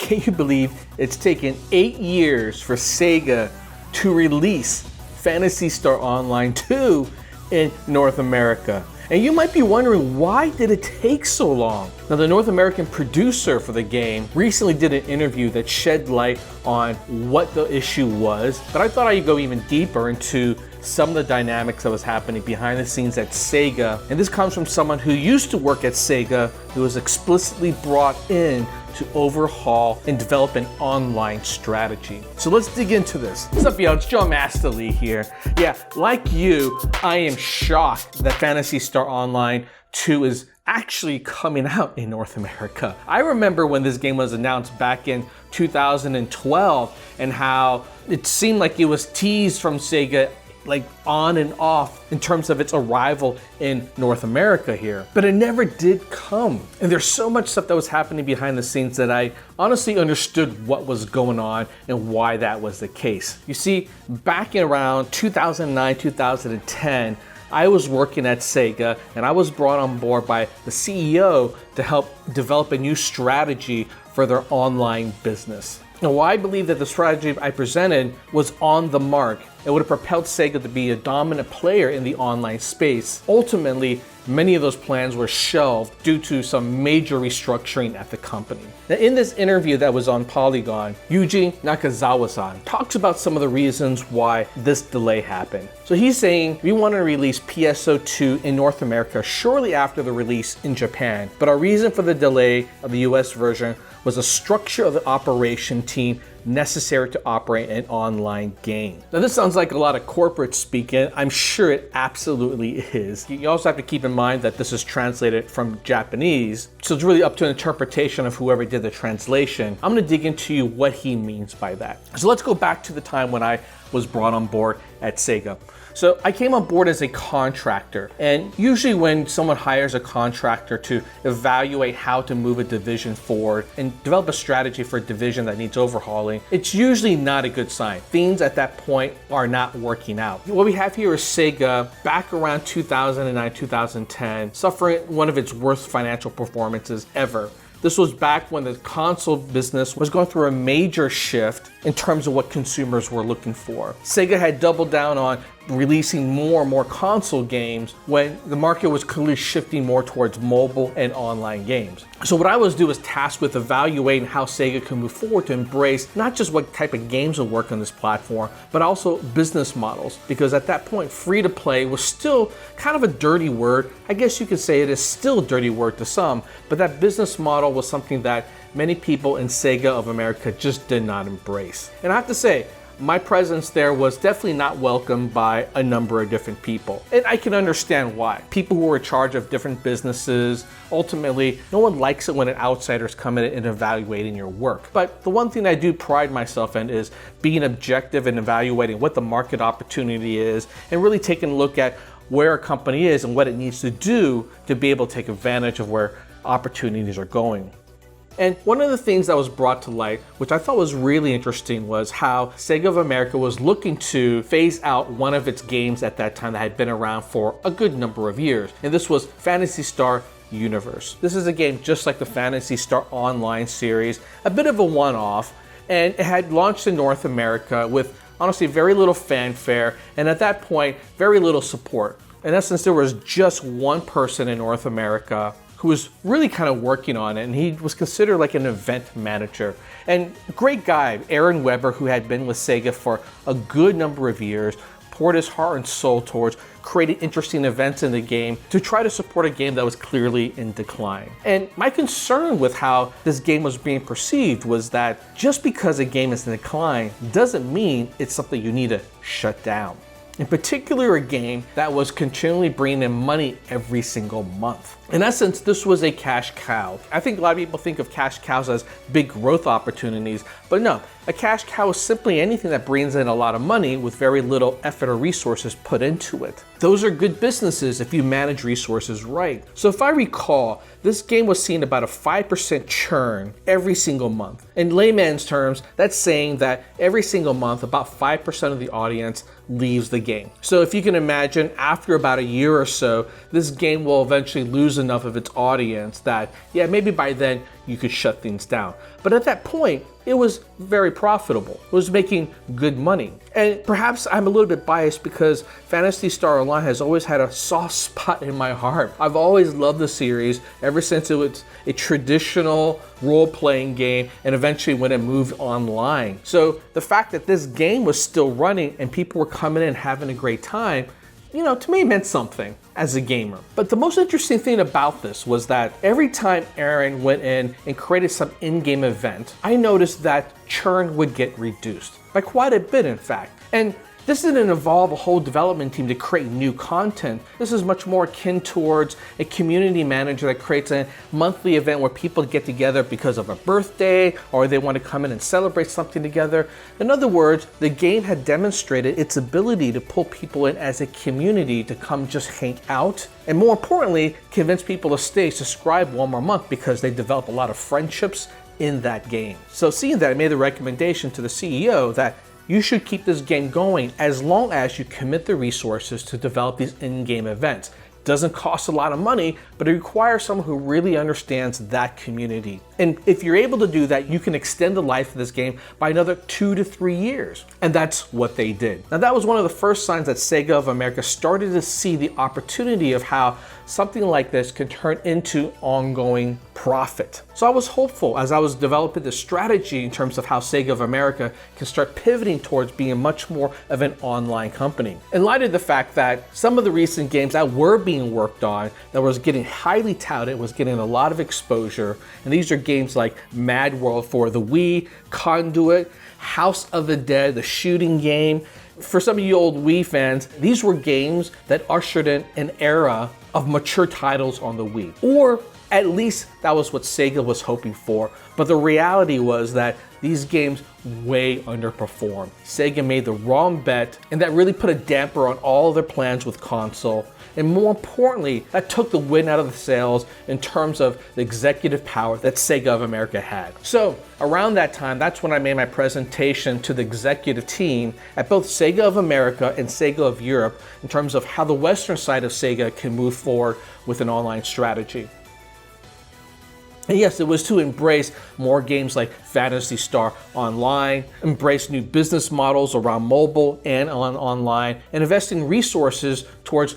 Can you believe it's taken 8 years for Sega to release Phantasy Star Online 2 in North America? And you might be wondering, why did it take so long? Now, the North American producer for the game recently did an interview that shed light on what the issue was, but I thought I'd go even deeper into some of the dynamics that was happening behind the scenes at Sega. And this comes from someone who used to work at Sega, who was explicitly brought in to overhaul and develop an online strategy. So let's dig into this. What's up, y'all? It's John Master Lee here. Yeah, like you, I am shocked that Phantasy Star Online 2 is actually coming out in North America. I remember when this game was announced back in 2012 and how it seemed like it was teased from Sega like on and off in terms of its arrival in North America here. But it never did come. And there's so much stuff that was happening behind the scenes that I honestly understood what was going on and why that was the case. You see, back in around 2009, 2010, I was working at Sega and I was brought on board by the CEO to help develop a new strategy for their online business. Now, while I believe that the strategy I presented was on the mark, it would have propelled Sega to be a dominant player in the online space. Ultimately, many of those plans were shelved due to some major restructuring at the company. Now, in this interview that was on Polygon, Yuji Nakazawa talks about some of the reasons why this delay happened. So he's saying, we want to release PSO2 in North America shortly after the release in Japan, but our reason for the delay of the US version was the structure of the operation team necessary to operate an online game. Now, this sounds like a lot of corporate speak, and I'm sure it absolutely is. You also have to keep in mind that this is translated from Japanese, so it's really up to an interpretation of whoever did the translation. I'm gonna dig into what he means by that. So let's go back to the time when I was brought on board at Sega. So I came on board as a contractor, and usually when someone hires a contractor to evaluate how to move a division forward and develop a strategy for a division that needs overhauling, it's usually not a good sign. Things at that point are not working out. What we have here is Sega back around 2009, 2010, suffering one of its worst financial performances ever. This was back when the console business was going through a major shift in terms of what consumers were looking for. Sega had doubled down on releasing more and more console games when the market was clearly shifting more towards mobile and online games. So what I was doing was tasked with evaluating how Sega can move forward to embrace not just what type of games will work on this platform, but also business models. Because at that point, free to play was still kind of a dirty word. I guess you could say it is still a dirty word to some, but that business model was something that many people in Sega of America just did not embrace. And I have to say, my presence there was definitely not welcomed by a number of different people. And I can understand why. People who are in charge of different businesses, ultimately, no one likes it when an outsider's come in and evaluating your work. But the one thing I do pride myself in is being objective and evaluating what the market opportunity is and really taking a look at where a company is and what it needs to do to be able to take advantage of where opportunities are going. And one of the things that was brought to light, which I thought was really interesting, was how Sega of America was looking to phase out one of its games at that time that had been around for a good number of years. And this was Phantasy Star Universe. This is a game just like the Phantasy Star Online series, a bit of a one-off, and it had launched in North America with honestly very little fanfare, and at that point, very little support. In essence, there was just one person in North America who was really kind of working on it, and he was considered like an event manager. And great guy, Aaron Weber, who had been with Sega for a good number of years, poured his heart and soul towards creating interesting events in the game to try to support a game that was clearly in decline. And my concern with how this game was being perceived was that just because a game is in decline doesn't mean it's something you need to shut down. In particular, a game that was continually bringing in money every single month. In essence, this was a cash cow. I think a lot of people think of cash cows as big growth opportunities, but no, a cash cow is simply anything that brings in a lot of money with very little effort or resources put into it. Those are good businesses if you manage resources right. So if I recall, this game was seeing about a 5% churn every single month. In layman's terms, that's saying that every single month, about 5% of the audience leaves the game. So if you can imagine, after about a year or so, this game will eventually lose enough of its audience that, yeah, maybe by then you could shut things down. But at that point, it was very profitable. It was making good money. And perhaps I'm a little bit biased because Phantasy Star Online has always had a soft spot in my heart. I've always loved the series ever since it was a traditional role-playing game and eventually when it moved online. So the fact that this game was still running and people were coming in and having a great time, to me it meant something as a gamer. But the most interesting thing about this was that every time Aaron went in and created some in-game event, I noticed that churn would get reduced by quite a bit, in fact. And this didn't involve a whole development team to create new content. This is much more akin towards a community manager that creates a monthly event where people get together because of a birthday or they want to come in and celebrate something together. In other words, the game had demonstrated its ability to pull people in as a community to come just hang out, and more importantly, convince people to stay, subscribe one more month because they develop a lot of friendships in that game. So seeing that, I made the recommendation to the CEO that you should keep this game going as long as you commit the resources to develop these in-game events. It doesn't cost a lot of money, but it requires someone who really understands that community. And if you're able to do that, you can extend the life of this game by another 2 to 3 years. And that's what they did. Now that was one of the first signs that Sega of America started to see the opportunity of how something like this can turn into ongoing profit. So I was hopeful as I was developing the strategy in terms of how Sega of America can start pivoting towards being much more of an online company. In light of the fact that some of the recent games that were being worked on, that was getting highly touted, was getting a lot of exposure, and these are games like Mad World for the Wii, Conduit, House of the Dead, the shooting game. For some of you old Wii fans, these were games that ushered in an era of mature titles on the Wii. Or at least that was what Sega was hoping for. But the reality was that these games way underperformed. Sega made the wrong bet, and that really put a damper on all of their plans with console. And more importantly, that took the wind out of the sails in terms of the executive power that Sega of America had. So around that time, that's when I made my presentation to the executive team at both Sega of America and Sega of Europe in terms of how the Western side of Sega can move forward with an online strategy. And yes, it was to embrace more games like Phantasy Star Online, embrace new business models around mobile and online, and invest in resources towards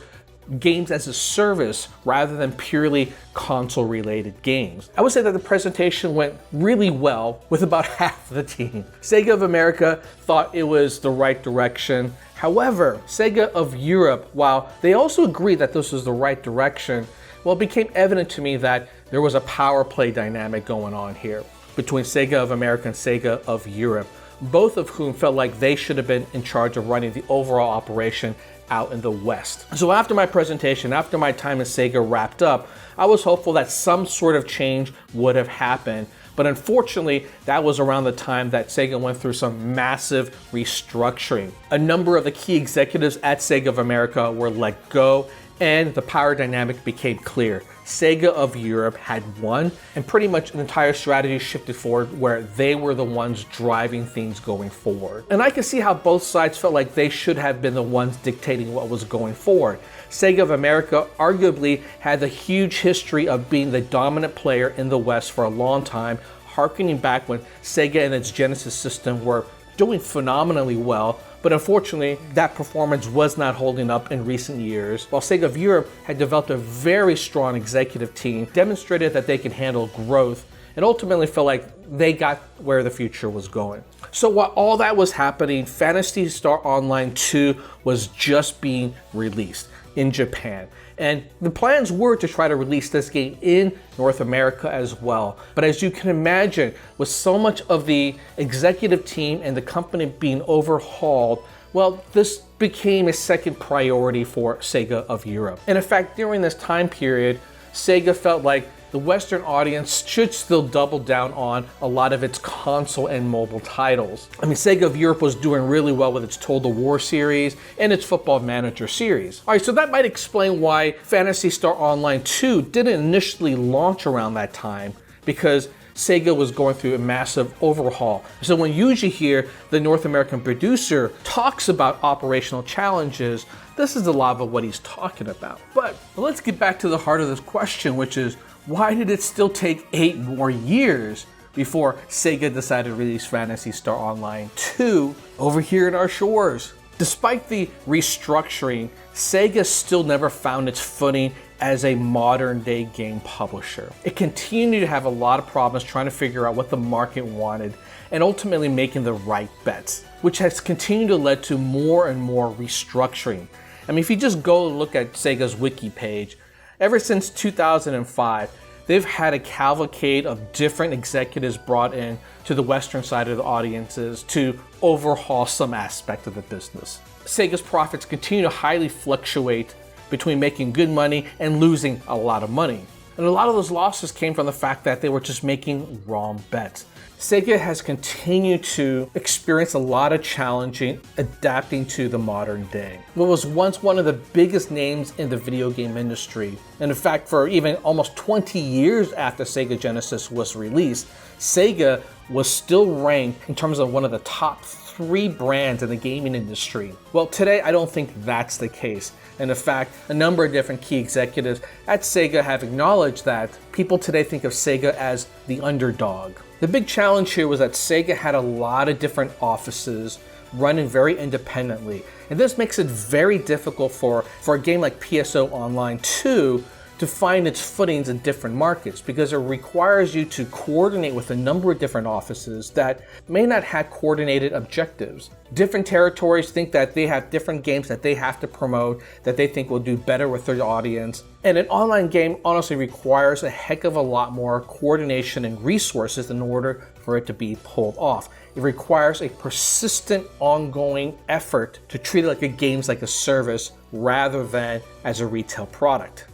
games as a service rather than purely console-related games. I would say that the presentation went really well with about half the team. Sega of America thought it was the right direction. However, Sega of Europe, while they also agreed that this was the right direction, well, it became evident to me that there was a power play dynamic going on here between Sega of America and Sega of Europe, both of whom felt like they should have been in charge of running the overall operation out in the West. So after my presentation, after my time at Sega wrapped up, I was hopeful that some sort of change would have happened. But unfortunately, that was around the time that Sega went through some massive restructuring. A number of the key executives at Sega of America were let go, and the power dynamic became clear. Sega of Europe had won, and pretty much the entire strategy shifted forward where they were the ones driving things going forward. And I can see how both sides felt like they should have been the ones dictating what was going forward. Sega of America arguably had the huge history of being the dominant player in the West for a long time, harkening back when Sega and its Genesis system were doing phenomenally well. But unfortunately, that performance was not holding up in recent years, while Sega of Europe had developed a very strong executive team, demonstrated that they can handle growth, and ultimately felt like they got where the future was going. So while all that was happening, Phantasy Star Online 2 was just being released in Japan. And the plans were to try to release this game in North America as well. But as you can imagine, with so much of the executive team and the company being overhauled, well, this became a second priority for Sega of Europe. And in fact, during this time period, Sega felt like the Western audience should still double down on a lot of its console and mobile titles. I mean, Sega of Europe was doing really well with its Total War series and its Football Manager series. All right, so that might explain why Phantasy Star Online 2 didn't initially launch around that time, because Sega was going through a massive overhaul. So when Yuji here, the North American producer, talks about operational challenges, this is a lot of what he's talking about. But let's get back to the heart of this question, which is, why did it still take 8 more years before Sega decided to release Phantasy Star Online 2 over here in our shores? Despite the restructuring, Sega still never found its footing as a modern day game publisher. It continued to have a lot of problems trying to figure out what the market wanted and ultimately making the right bets, which has continued to lead to more and more restructuring. I mean, if you just go and look at Sega's wiki page, ever since 2005, they've had a cavalcade of different executives brought in to the Western side of the audiences to overhaul some aspect of the business. Sega's profits continue to highly fluctuate between making good money and losing a lot of money. And a lot of those losses came from the fact that they were just making wrong bets. Sega has continued to experience a lot of challenging adapting to the modern day. What was once one of the biggest names in the video game industry, and in fact for even almost 20 years after Sega Genesis was released, Sega was still ranked in terms of one of the top 3 brands in the gaming industry. Well, today I don't think that's the case. And in fact, a number of different key executives at Sega have acknowledged that people today think of Sega as the underdog. The big challenge here was that Sega had a lot of different offices running very independently. And this makes it very difficult for a game like PSO Online 2 to find its footings in different markets, because it requires you to coordinate with a number of different offices that may not have coordinated objectives. Different territories think that they have different games that they have to promote that they think will do better with their audience. And an online game honestly requires a heck of a lot more coordination and resources in order for it to be pulled off. It requires a persistent, ongoing effort to treat it like a game's like a service rather than as a retail product.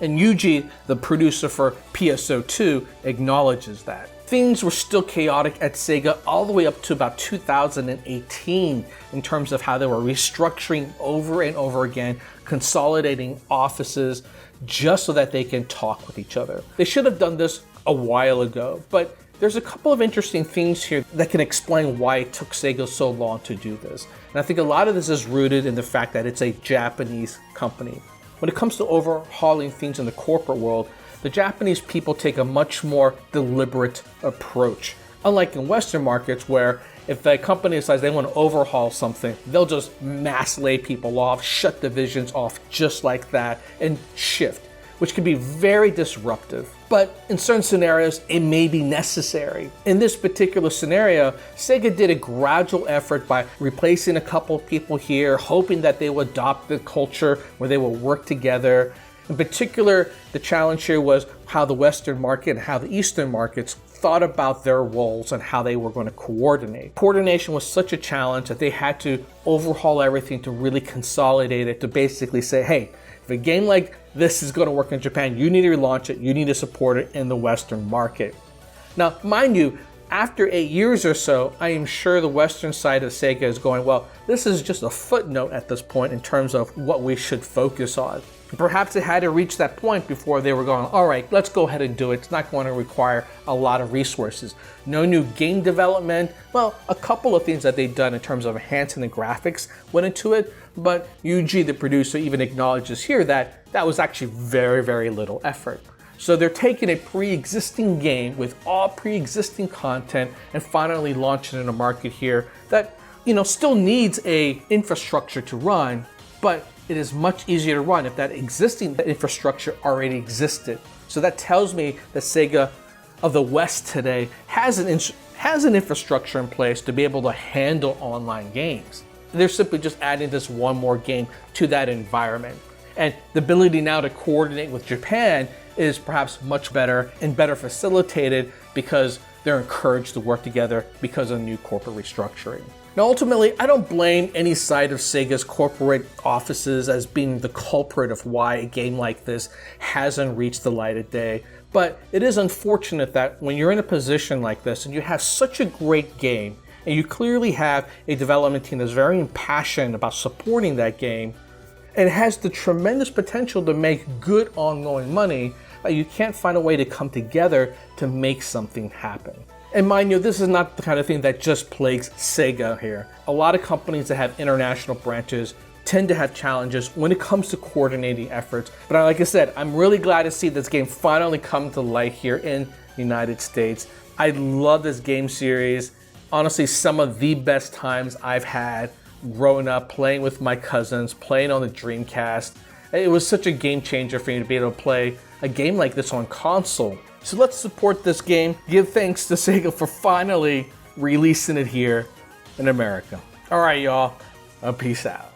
And Yuji, the producer for PSO2, acknowledges that. Things were still chaotic at Sega all the way up to about 2018 in terms of how they were restructuring over and over again, consolidating offices just so that they can talk with each other. They should have done this a while ago, but there's a couple of interesting things here that can explain why it took Sega so long to do this. And I think a lot of this is rooted in the fact that it's a Japanese company. When it comes to overhauling things in the corporate world, the Japanese people take a much more deliberate approach. Unlike in Western markets where if a company decides they want to overhaul something, they'll just mass lay people off, shut divisions off just like that, and shift, which can be very disruptive. But in certain scenarios, it may be necessary. In this particular scenario, Sega did a gradual effort by replacing a couple of people here, hoping that they would adopt the culture where they will work together. In particular, the challenge here was how the Western market and how the Eastern markets thought about their roles and how they were going to coordinate. Coordination was such a challenge that they had to overhaul everything to really consolidate it, to basically say, hey, if a game like this is going to work in Japan, you need to relaunch it, you need to support it in the Western market. Now, mind you, after 8 years or so, I am sure the Western side of Sega is going, well, this is just a footnote at this point in terms of what we should focus on. Perhaps it had to reach that point before they were going, all right, let's go ahead and do it. It's not going to require a lot of resources. No new game development. Well, a couple of things that they've done in terms of enhancing the graphics went into it, but Yuji, the producer, even acknowledges here that that was actually very, very little effort. So they're taking a pre-existing game with all pre-existing content and finally launching it in a market here that, still needs a infrastructure to run, but it is much easier to run if that existing infrastructure already existed. So that tells me that Sega of the West today has an infrastructure in place to be able to handle online games. They're simply just adding this one more game to that environment. And the ability now to coordinate with Japan is perhaps much better and better facilitated because they're encouraged to work together because of new corporate restructuring. Now, ultimately, I don't blame any side of Sega's corporate offices as being the culprit of why a game like this hasn't reached the light of day. But it is unfortunate that when you're in a position like this and you have such a great game and you clearly have a development team that's very impassioned about supporting that game and has the tremendous potential to make good ongoing money, like you can't find a way to come together to make something happen. And mind you, this is not the kind of thing that just plagues Sega here. A lot of companies that have international branches tend to have challenges when it comes to coordinating efforts. But like I said, I'm really glad to see this game finally come to light here in the United States. I love this game series. Honestly, some of the best times I've had growing up, playing with my cousins, playing on the Dreamcast. It was such a game changer for me to be able to play a game like this on console. So let's support this game. Give thanks to Sega for finally releasing it here in America. All right, y'all. Peace out.